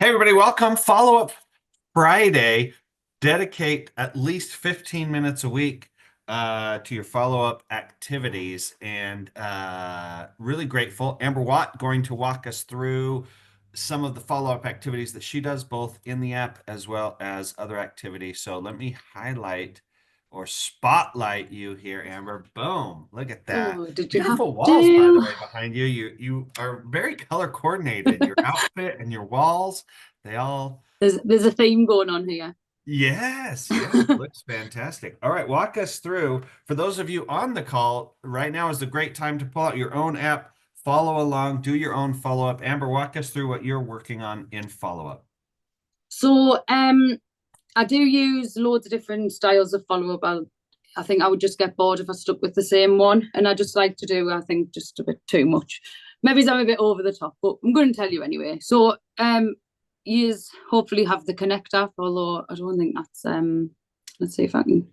Hey, everybody, welcome. Follow up Friday. Dedicate at least 15 minutes a week to your follow up activities. And really grateful. Amber Watt going to walk us through some of the follow up activities that she does, both in the app as well as other activities. So let me highlight or spotlight you here, Amber. Boom. Look at that. Oh, did you have Beautiful walls, by the to? way, behind you. You are very color coordinated. Your outfit and your walls. They all, There's a theme going on here. yes, yes, it looks fantastic. All right, walk us through. For those of you on the call, right now is the great time to pull out your own app, follow along, do your own follow-up. Amber, walk us through what you're working on in follow-up. So, I do use loads of different styles of follow up. I think I would just get bored if I stuck with the same one, and I just like to do, I think, just a bit too much. Maybe I'm a bit over the top, but I'm going to tell you anyway. So, you hopefully have the Connect app, although I don't think that's. Let's see if I can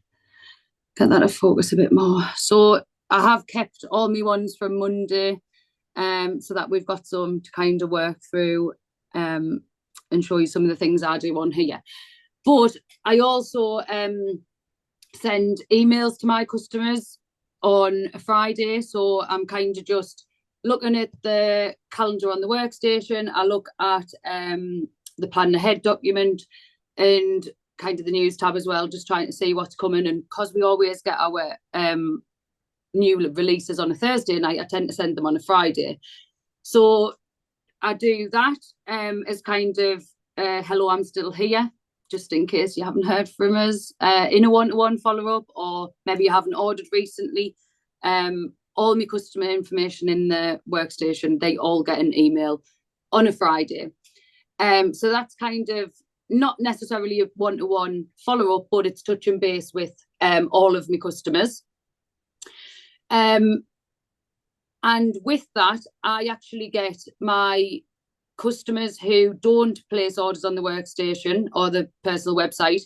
get that to focus a bit more. So, I have kept all my ones from Monday, so that we've got some to kind of work through, and show you some of the things I do on here. But I also send emails to my customers on a Friday. So I'm kind of just looking at the calendar on the workstation. I look at the plan ahead document and kind of the news tab as well, just trying to see what's coming. And because we always get our new releases on a Thursday night, I tend to send them on a Friday. So I do that as kind of hello, I'm still here, just in case you haven't heard from us in a one-to-one follow-up, or maybe you haven't ordered recently. All my customer information in the workstation, they all get an email on a Friday. So that's kind of not necessarily a one-to-one follow-up, but it's touching base with all of my customers. And with that, I actually get my customers who don't place orders on the workstation or the personal website.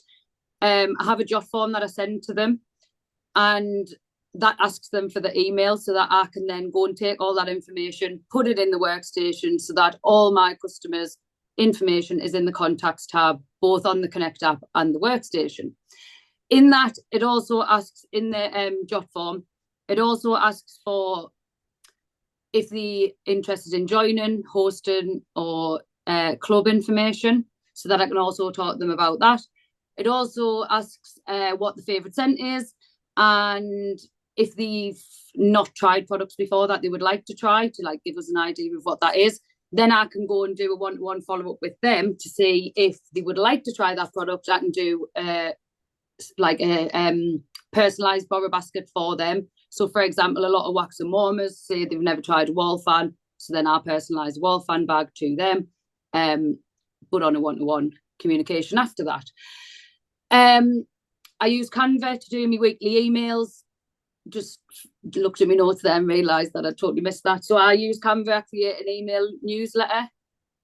I have a jot form that I send to them, and that asks them for the email so that I can then go and take all that information, put it in the workstation so that all my customers' information is in the contacts tab, both on the Connect app and the workstation. In that, it also asks in the jot form, it also asks for if they're interested in joining, hosting, or club information, so that I can also talk to them about that. It also asks what the favourite scent is, and if they've not tried products before that they would like to try, to like give us an idea of what that is. Then I can go and do a one-to-one follow-up with them to see if they would like to try that product. I can do like a personalised borrow basket for them. So, for example, a lot of wax and warmers say they've never tried a wall fan, so then I'll personalise a wall fan bag to them, but on a one-to-one communication after that. I use Canva to do my weekly emails. Just looked at my notes there and realised that I totally missed that. So I use Canva, I create an email newsletter.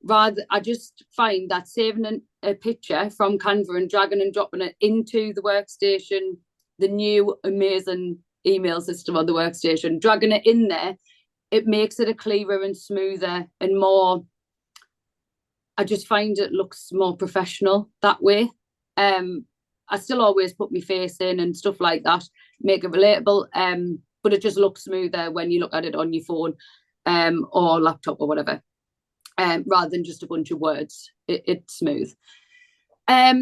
I just find that saving a picture from Canva and dragging and dropping it into the workstation, the new amazing email system on the workstation, dragging it in there, it makes it a clearer and smoother and more. I just find it looks more professional that way. I still always put my face in and stuff like that, make it relatable. But it just looks smoother when you look at it on your phone or laptop or whatever, rather than just a bunch of words. It's smooth. I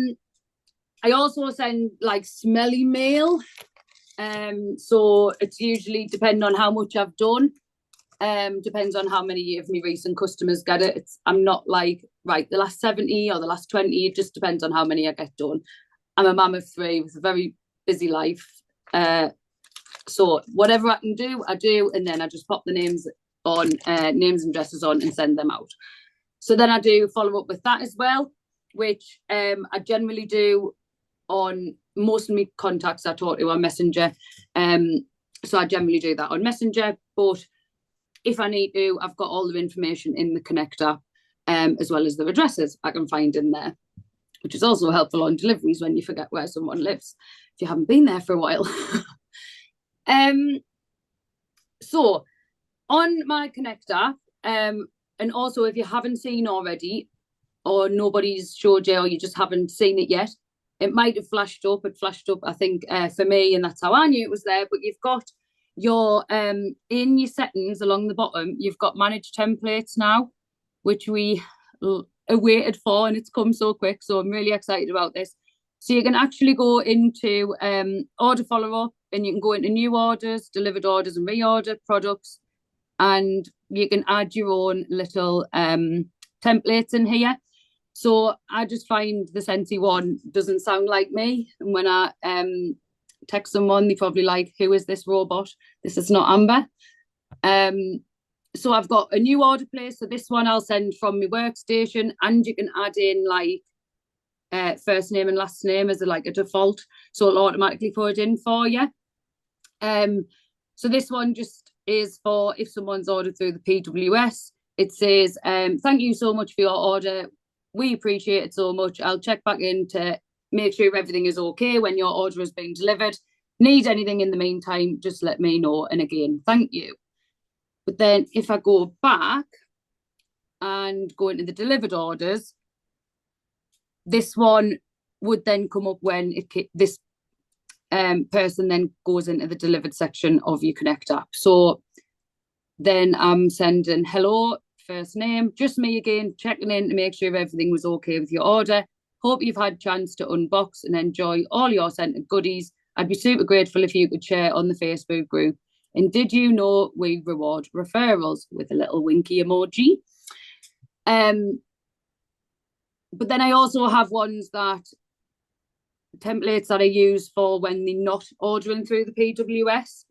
also send like smelly mail. So it's usually depending on how much I've done. Depends on how many of my recent customers get it. I'm not like, right, the last 70 or the last 20. It just depends on how many I get done. I'm a mum of three with a very busy life. So whatever I can do, I do. And then I just pop the names on, names and addresses on, and send them out. So then I do follow up with that as well, which I generally do on most of my contacts I talk to on Messenger. So I generally do that on Messenger. But if I need to, I've got all the information in the Connect app, as well as the addresses I can find in there, which is also helpful on deliveries when you forget where someone lives if you haven't been there for a while. So on my Connect app, and also if you haven't seen already, or nobody's showed you, or you just haven't seen it yet, it might have flashed up. It flashed up, I think, for me, and that's how I knew it was there. But you've got your in your settings along the bottom, you've got manage templates now, which we waited for, and it's come so quick. So I'm really excited about this. So you can actually go into order follow up, and you can go into new orders, delivered orders, and reorder products, and you can add your own little templates in here. So I just find the Scentsy one doesn't sound like me. And when I text someone, they probably like, who is this robot? This is not Amber. So I've got a new order place. So this one I'll send from my workstation, and you can add in like first name and last name as a default. So it'll automatically put it in for you. So this one just is for if someone's ordered through the PWS. It says, thank you so much for your order. We appreciate it so much. I'll check back in to make sure everything is okay when your order is being delivered. Need anything in the meantime, just let me know. And again, thank you. But then if I go back and go into the delivered orders, this one would then come up when this person then goes into the delivered section of your Connect app. So then I'm sending hello, first name, just me again, checking in to make sure everything was okay with your order. Hope you've had a chance to unbox and enjoy all your scented goodies. I'd be super grateful if you could share on the Facebook group. And did you know we reward referrals, with a little winky emoji? But then I also have ones templates that I use for when they're not ordering through the PWS.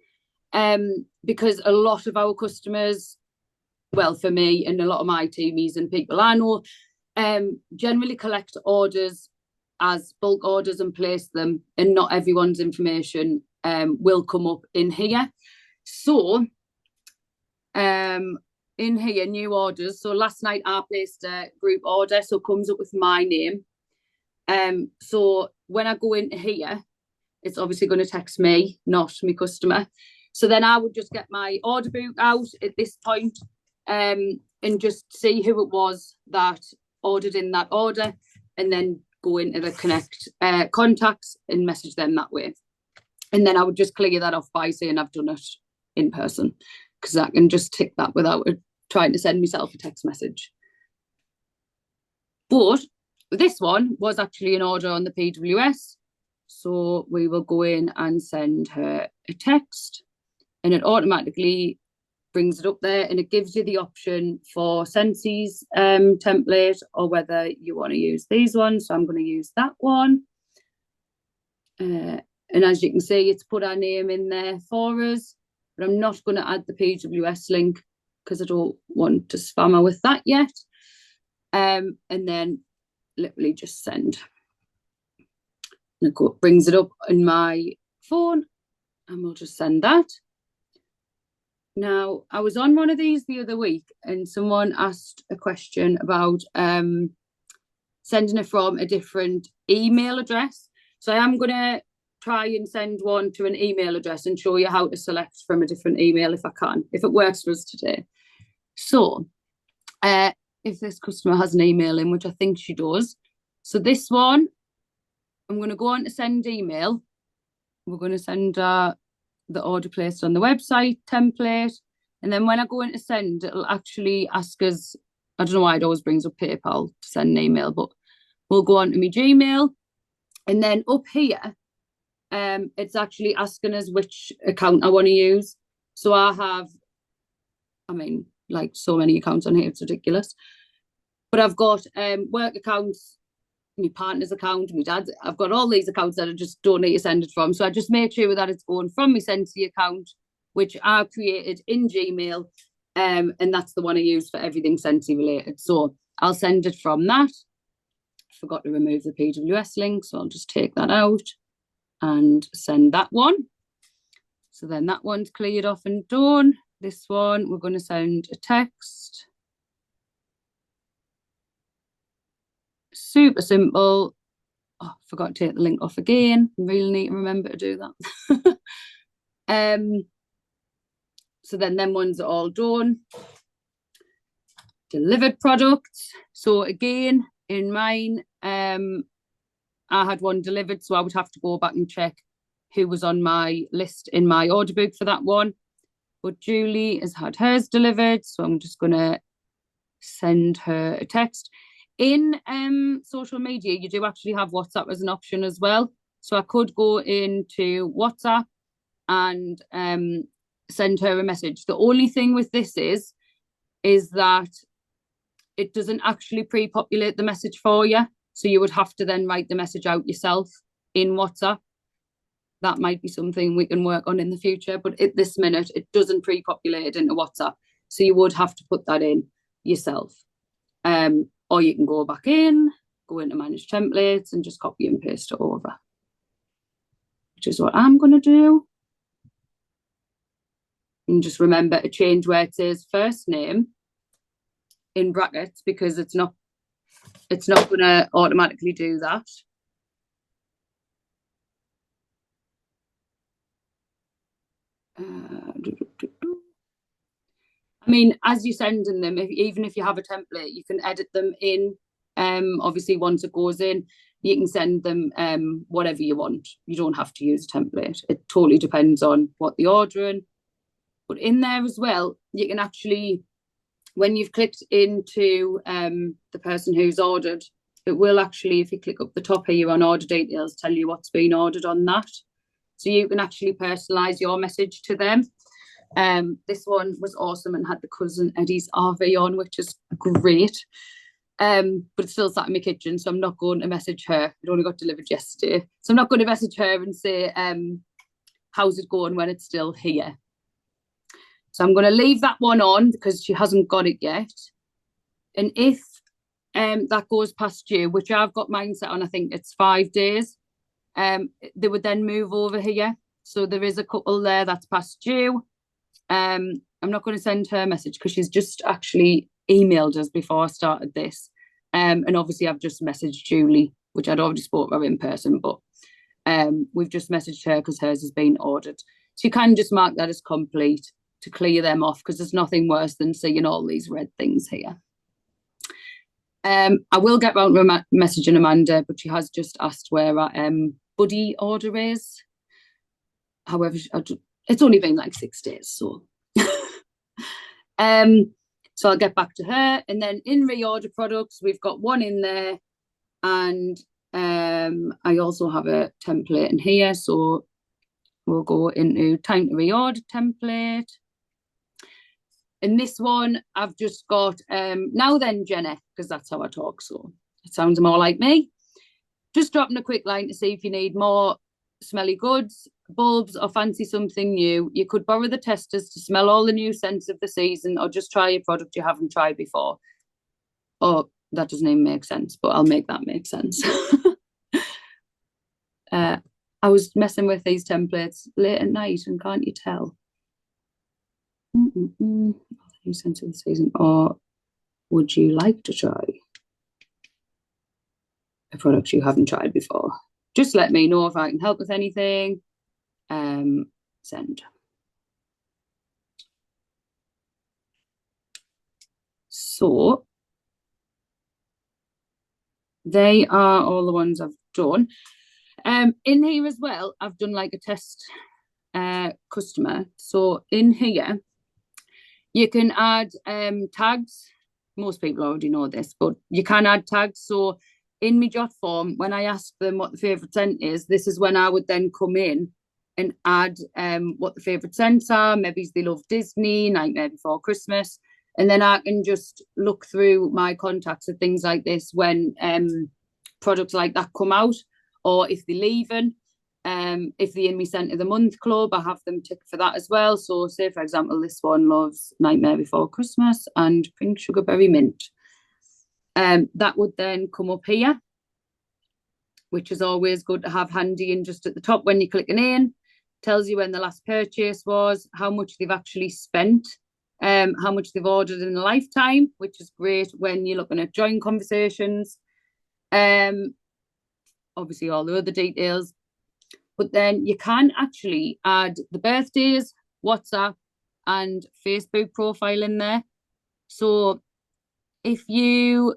Because a lot of our customers, well, for me and a lot of my teamies and people I know, generally collect orders as bulk orders and place them, and not everyone's information will come up in here. So in here, new orders. So last night I placed a group order, so it comes up with my name. So when I go into here, it's obviously going to text me, not my customer. So then I would just get my order book out at this point, and just see who it was that ordered in that order, and then go into the Connect contacts and message them that way. And then I would just clear that off by saying I've done it in person, because I can just tick that without trying to send myself a text message. But this one was actually an order on the PWS. So we will go in and send her a text, and it automatically brings it up there, and it gives you the option for Scentsy's template, or whether you want to use these ones. So I'm going to use that one. And as you can see, it's put our name in there for us, but I'm not going to add the PWS link because I don't want to spam her with that yet. And then literally just send. And it brings it up in my phone, and we'll just send that. Now, I was on one of these the other week, and someone asked a question about sending it from a different email address. So I am going to try and send one to an email address and show you how to select from a different email if I can, if it works for us today. So if this customer has an email in, which I think she does. So this one, I'm going to go on to send email. We're going to send the order placed on the website template. And then when I go in to send, it'll actually ask us, I don't know why it always brings up PayPal to send an email, but we'll go on to my Gmail. And then up here, it's actually asking us which account I want to use. So I have, like so many accounts on here, it's ridiculous. But I've got work accounts, my partner's account, my dad's. I've got all these accounts that I just don't need to send it from. So I just make sure that it's going from my Scentsy account, which I created in Gmail, and that's the one I use for everything Scentsy related. So I'll send it from that. Forgot to remove the PWS link, so I'll just take that out and send that one. So then that one's cleared off and done. This one, we're going to send a text. Super simple. Oh, forgot to take the link off again. Really need to remember to do that. So then them ones are all done. Delivered products. So again, In mine, I had one delivered, so I would have to go back and check who was on my list in my order book for that one. But Julie has had hers delivered, so I'm just gonna send her a text. In social media, you do actually have WhatsApp as an option as well. So I could go into WhatsApp and send her a message. The only thing with this is that it doesn't actually pre-populate the message for you. So you would have to then write the message out yourself in WhatsApp. That might be something we can work on in the future, but at this minute, it doesn't pre-populate it into WhatsApp. So you would have to put that in yourself. Or you can go back in, go into manage templates and just copy and paste it over, which is what I'm going to do. And just remember to change where it says first name in brackets, because it's not going to automatically do that. I mean, as you're sending them, even if you have a template, you can edit them in. Obviously, once it goes in, you can send them whatever you want. You don't have to use a template. It totally depends on what they're ordering. But in there as well, you can actually, when you've clicked into the person who's ordered, it will actually, if you click up the top here on order details, tell you what's been ordered on that. So you can actually personalise your message to them. This one was awesome and had the Cousin Eddie's RV on, which is great. But it's still sat in my kitchen, so I'm not going to message her. It only got delivered yesterday. So I'm not going to message her and say, how's it going when it's still here? So I'm going to leave that one on because she hasn't got it yet. And if that goes past due, which I've got mine set on, I think it's 5 days, they would then move over here. So there is a couple there that's past due. I'm not going to send her a message because she's just actually emailed us before I started this. And obviously I've just messaged Julie, which I'd already spoke about in person, but we've just messaged her because hers has been ordered. So you can just mark that as complete to clear them off, because there's nothing worse than seeing all these red things here. I will get round to messaging Amanda, but she has just asked where our buddy order is. However, it's only been like 6 days, so so I'll get back to her. And then in reorder products, we've got one in there, and I also have a template in here, so we'll go into time to reorder template. And this one, I've just got now then, Jenny, because that's how I talk, so it sounds more like me. Just dropping a quick line to see if you need more smelly goods, bulbs, or fancy something new. You could borrow the testers to smell all the new scents of the season, or just try a product you haven't tried before. Oh, that doesn't even make sense, but I'll make that make sense. I was messing with these templates late at night, and can't you tell? New scents of the season, or would you like to try a product you haven't tried before? Just let me know if I can help with anything. Send. So they are all the ones I've done. In here as well, I've done like a test customer. So in here, you can add tags. Most people already know this, but you can add tags. So in my jot form, when I ask them what the favourite scent is, this is when I would then come in and add what the favourite scents are. Maybe they love Disney, Nightmare Before Christmas. And then I can just look through my contacts and things like this when products like that come out, or if they're leaving. If they're in my scent of the month club, I have them tick for that as well. So say, for example, this one loves Nightmare Before Christmas and Pink Sugarberry Mint. That would then come up here, which is always good to have handy. And just at the top when you're clicking in, tells you when the last purchase was, how much they've actually spent, how much they've ordered in a lifetime, which is great when you're looking at joint conversations. Obviously all the other details. But then you can actually add the birthdays, WhatsApp, and Facebook profile in there. So if you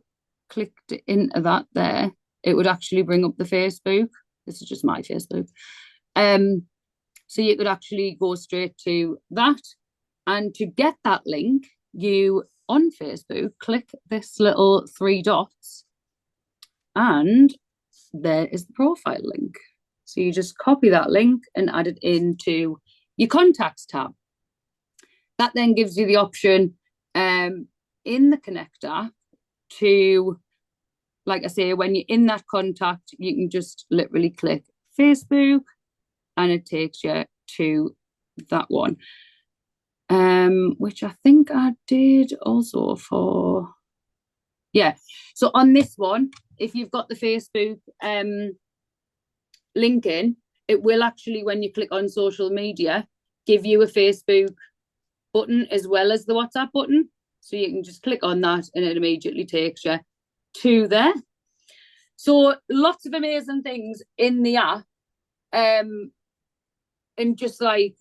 clicked into that there, it would actually bring up the Facebook. This is just my Facebook. Um, so you could actually go straight to that. And to get that link, you on Facebook click this little three dots, and there is the profile link. So you just copy that link and add it into your contacts tab. That then gives you the option in the connector to, like I say, when you're in that contact, you can just literally click Facebook and it takes you to that one. Which I think I did also for, yeah. So on this one, if you've got the Facebook link in, it will actually, when you click on social media, give you a Facebook button as well as the WhatsApp button. So you can just click on that and it immediately takes you to there. So lots of amazing things in the app. And just like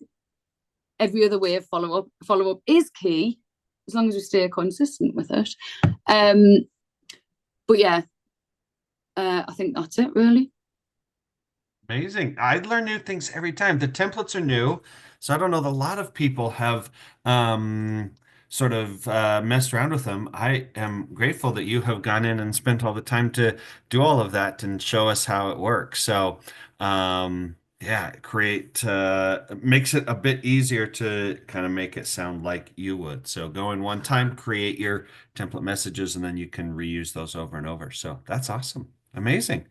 every other way of follow up is key, as long as we stay consistent with it. But yeah, I think that's it really. Amazing. I learn new things every time. The templates are new, so I don't know. A lot of people have sort of messed around with them. I am grateful that you have gone in and spent all the time to do all of that and show us how it works. So, yeah, create makes it a bit easier to kind of make it sound like you would. So go in one time, create your template messages, and then you can reuse those over and over. So that's awesome. Amazing.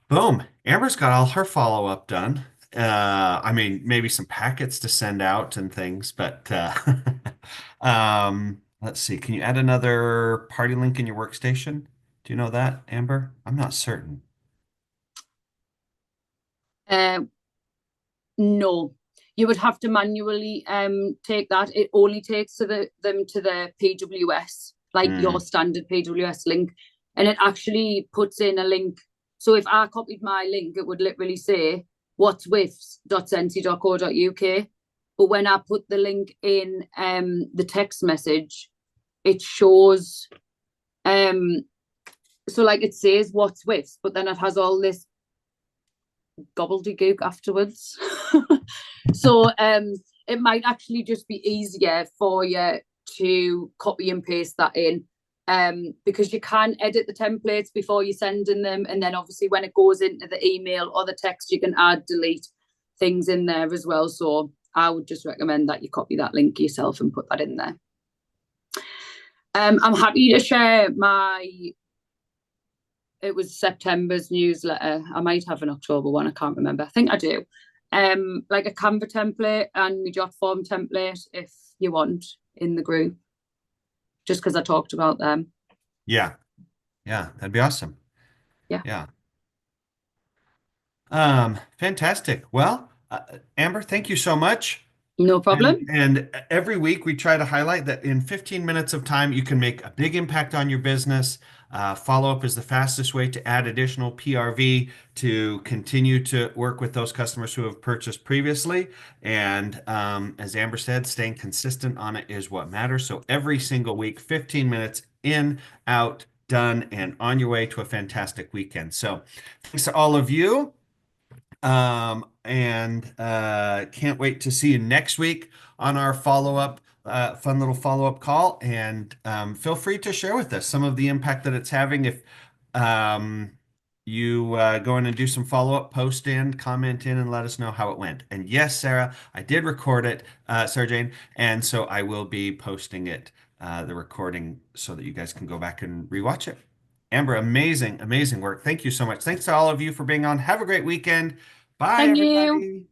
Boom. Amber's got all her follow-up done. I mean, maybe some packets to send out and things, but let's see. Can you add another party link in your workstation? Do you know that, Amber? I'm not certain. Uh, no, you would have to manually take that. It only takes them to the PWS, like your Mm, standard PWS link, and it actually puts in a link. So if I copied my link, it would literally say what's withs.sensi.co.uk. But when I put the link in the text message, it shows so like it says what's with, but then it has all this gobbledygook afterwards. So it might actually just be easier for you to copy and paste that in, because you can edit the templates before you sending them, and then obviously when it goes into the email or the text, you can add, delete things in there as well. So I would just recommend that you copy that link yourself and put that in there. I'm happy to share my, it was September's newsletter. I might have an October one. I can't remember. I think I do. Like a Canva template and my jot form template if you want in the group, just because I talked about them. yeah, yeah, that'd be awesome. Yeah, Yeah. Fantastic. Well, Amber, thank you so much. no problem. And every week we try to highlight that in 15 minutes of time, you can make a big impact on your business. Follow-up is the fastest way to add additional PRV to continue to work with those customers who have purchased previously. And as Amber said, staying consistent on it is what matters. So every single week, 15 minutes in, out, done, and on your way to a fantastic weekend. So thanks to all of you. And can't wait to see you next week on our follow-up, fun little follow-up call. And feel free to share with us some of the impact that it's having. If you go in and do some follow-up, post in, comment in, and let us know how it went. And yes, Sarah, I did record it, Sarah Jane, and so I will be posting it, the recording, so that you guys can go back and rewatch it. Amber, amazing, amazing work. Thank you so much. Thanks to all of you for being on. Have a great weekend. Bye, Thank you. everybody.